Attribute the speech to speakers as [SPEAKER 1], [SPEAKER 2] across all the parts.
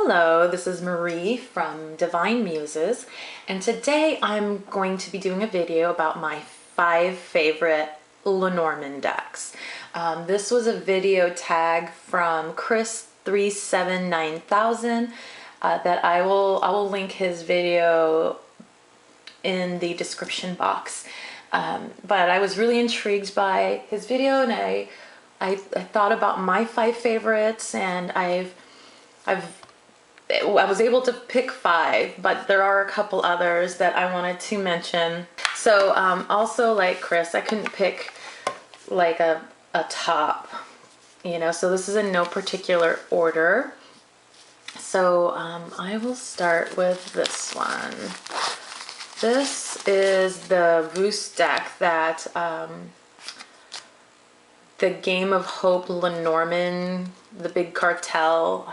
[SPEAKER 1] Hello, this is Marie from Divine Muses, and today I'm going to be doing a video about my 5 favorite Lenormand decks. This was a video tag from Chris379,000 that I will link his video in the description box. But I was really intrigued by his video, and I thought about my 5 favorites, and I was able to pick 5, but there are a couple others that I wanted to mention. So also, like Chris, I couldn't pick like a top, you know, so this is in no particular order. So I will start with this one. This is the Wüst deck that the Game of Hope Lenormand, the big cartel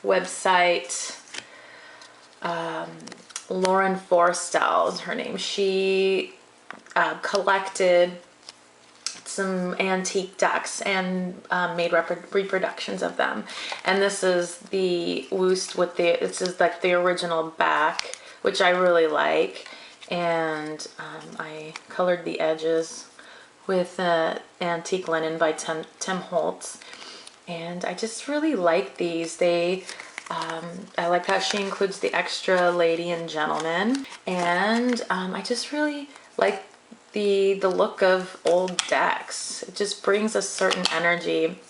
[SPEAKER 1] website, Lauren Forestell is her name. She collected some antique decks and made reproductions of them. And this is the Wüst with this is like the original back, which I really like. And I colored the edges with antique linen by Tim Holtz. And I just really like these. I like how she includes the extra lady and gentleman. And I just really like the look of old decks. It just brings a certain energy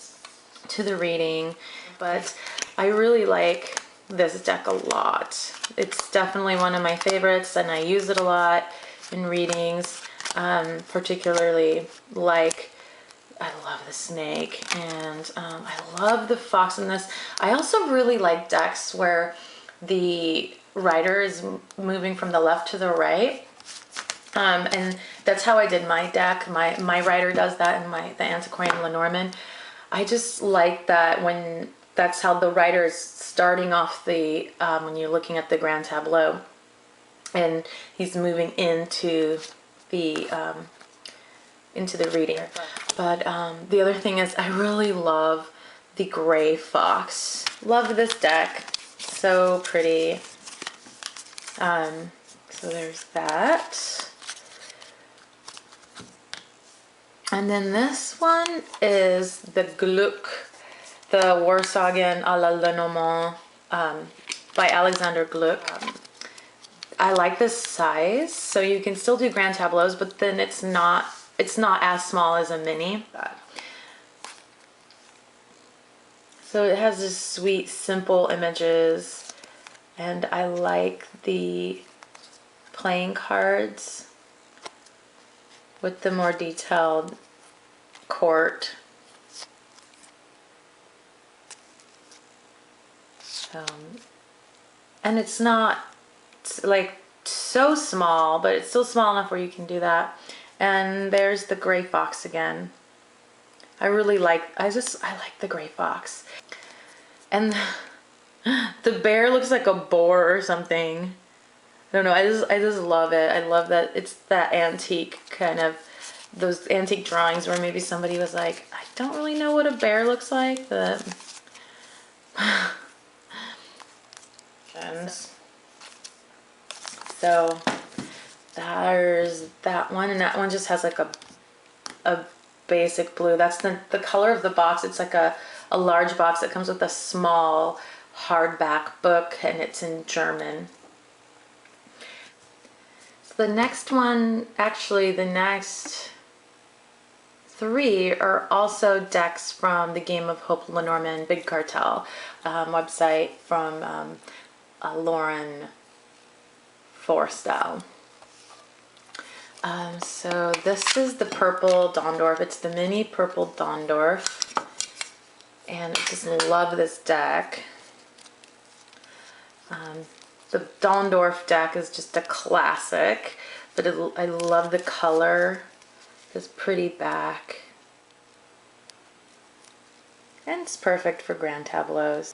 [SPEAKER 1] to the reading. But I really like this deck a lot. It's definitely one of my favorites, and I use it a lot in readings, particularly like I love the snake, and I love the fox in this. I also really like decks where the writer is moving from the left to the right, and that's how I did my deck. My writer does that in the Antiquarian Lenormand. I just like that when that's how the writer is starting off the when you're looking at the grand tableau, and he's moving into the reading. But the other thing is I really love the gray fox. Love this deck. So pretty. So there's that. And then this one is the Glück, the Wahrsagen à la Lenormand by Alexander Glück. I like this size, so you can still do grand tableaus, but then it's not as small as a mini. So it has this sweet, simple images, and I like the playing cards with the more detailed court. And it's not like so small, but it's still small enough where you can do that. And there's the gray fox again. I like the gray fox. And the bear looks like a boar or something. I don't know, I just love it. I love that it's that antique kind of, those antique drawings where maybe somebody was like, I don't really know what a bear looks like, but and so there's that one, and that one just has like a basic blue. That's the color of the box. It's like a large box that comes with a small hardback book, and it's in German. So the next one, actually the next 3 are also decks from the Game of Hope Lenormand Big Cartel website from Lauren Forestell. So this is the purple Dondorf. It's the mini purple Dondorf, and I just love this deck. The Dondorf deck is just a classic, but I love the color. This pretty back, and it's perfect for grand tableaus.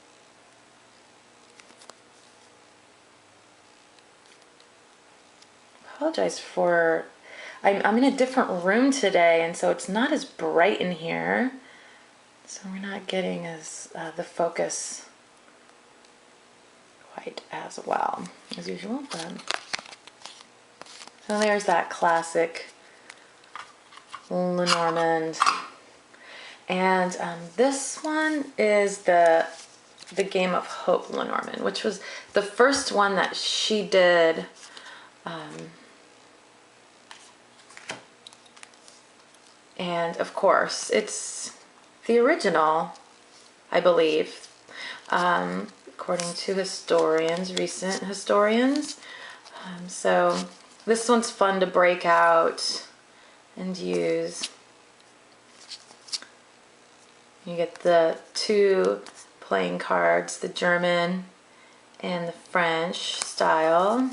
[SPEAKER 1] Apologize for I'm in a different room today, and so it's not as bright in here, so we're not getting as the focus quite as well as usual. But so there's that classic Lenormand. And this one is the Game of Hope Lenormand, which was the first one that she did. And of course, it's the original, I believe, according to historians, recent historians. So this one's fun to break out and use. You get the two playing cards, the German and the French style.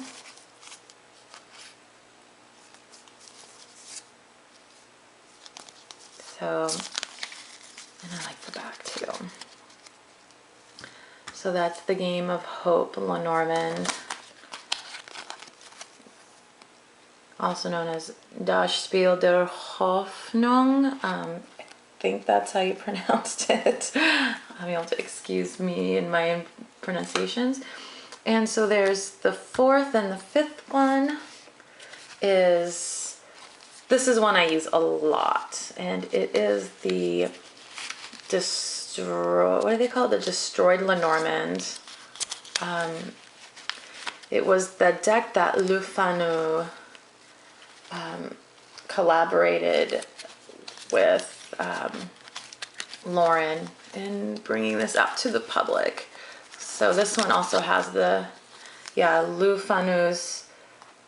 [SPEAKER 1] So, and I like the back too. So that's the Game of Hope Lenormand, also known as Das Spiel der Hoffnung. I think that's how you pronounced it. I'll be able to excuse me in my pronunciations. And so there's the fourth and the fifth one is, this is one I use a lot, and it is the what do they call it? The Destroyed Lenormand. It was the deck that Fanu collaborated with Lauren in bringing this out to the public. So this one also has the, Fanu's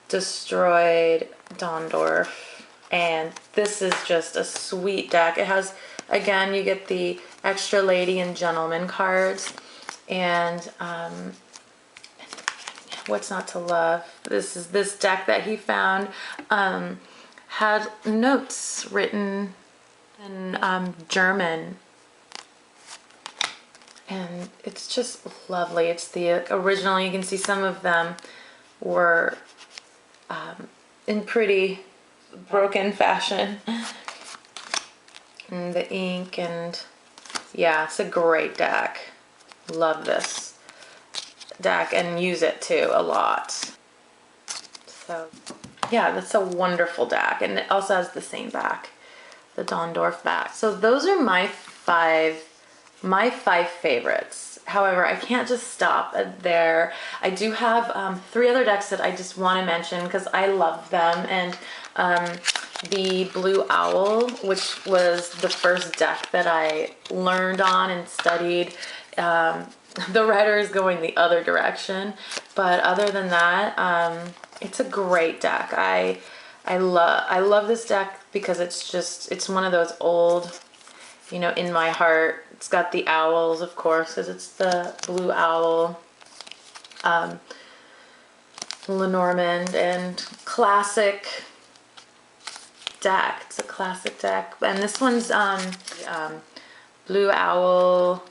[SPEAKER 1] Destroyed Dondorf, and this is just a sweet deck. It has, again, you get the extra lady and gentleman cards, and what's not to love? This deck that he found had notes written in German, and it's just lovely. It's the original. You can see some of them were in pretty broken fashion, and the ink, and yeah, it's a great deck. Love this deck and use it too a lot. So yeah, that's a wonderful deck, and it also has the same back, the Dondorf back. So those are my five favorites. However, I can't just stop there. I do have 3 other decks that I just want to mention because I love them, and the Blue Owl, which was the first deck that I learned on and studied. The writer is going the other direction, but other than that, it's a great deck. I love this deck because it's one of those old, in my heart. It's got the owls, of course, because it's the Blue Owl, Lenormand, and classic deck. It's a classic deck, and this one's Blue Owl,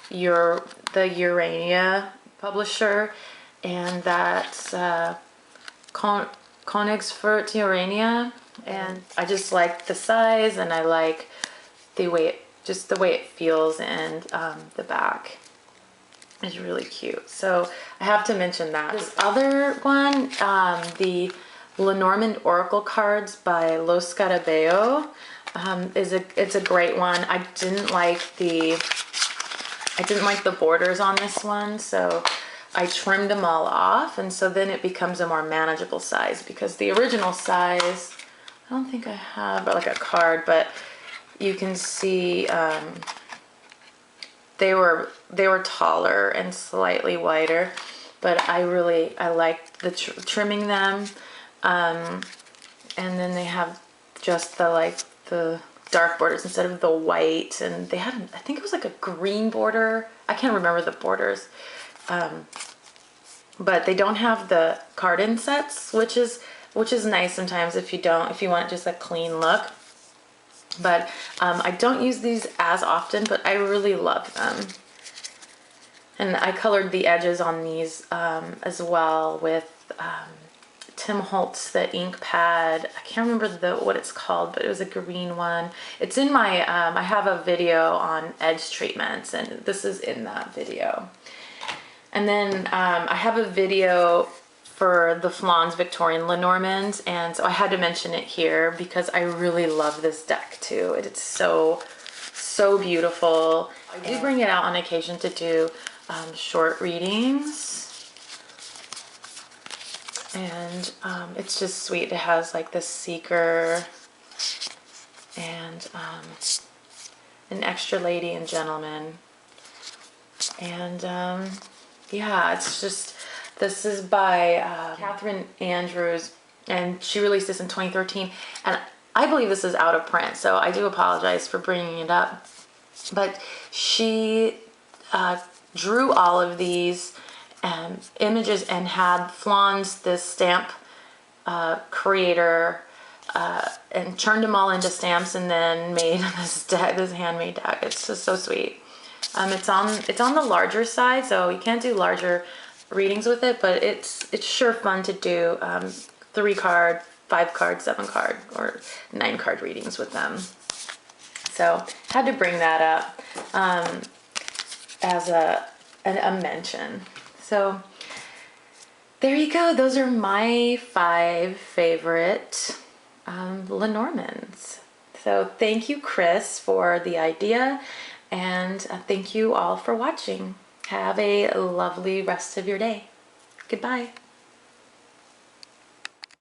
[SPEAKER 1] the Urania publisher, and that's Königsfurt Urania, and I just like the size, and I like the way it feels, and the back is really cute. So I have to mention that. This other one, the Lenormand Oracle cards by Scarabeo, it's a great one. I didn't like the borders on this one, so I trimmed them all off, and so then it becomes a more manageable size, because the original size, I don't think I have like a card, but you can see they were taller and slightly wider, but I liked the trimming them, and then they have just the dark borders instead of the white, and they had, I think it was like a green border. I can't remember the borders, but they don't have the card insets, which is nice sometimes if you want just a clean look. But I don't use these as often, but I really love them. And I colored the edges on these as well with Tim Holtz, the ink pad. I can't remember what it's called, but it was a green one. It's in my, I have a video on edge treatments, and this is in that video. And then I have a video for the Flonz Victorian Lenormand, and so I had to mention it here because I really love this deck too. It's so beautiful. I do bring it out on occasion to do short readings, and it's just sweet. It has like this seeker and an extra lady and gentleman, and yeah, it's just, this is by Catherine Andrews, and she released this in 2013, and I believe this is out of print, so I do apologize for bringing it up. But she drew all of these images and had Flonz, this stamp creator, and turned them all into stamps, and then made this deck, this handmade deck. It's just so sweet. It's on the larger side, so you can't do larger readings with it, but it's sure fun to do 3-card, 5-card, 7-card, or 9-card readings with them. So had to bring that up as a mention. So there you go. Those are my 5 favorite Lenormands. So thank you, Chris, for the idea, and thank you all for watching. Have a lovely rest of your day. Goodbye.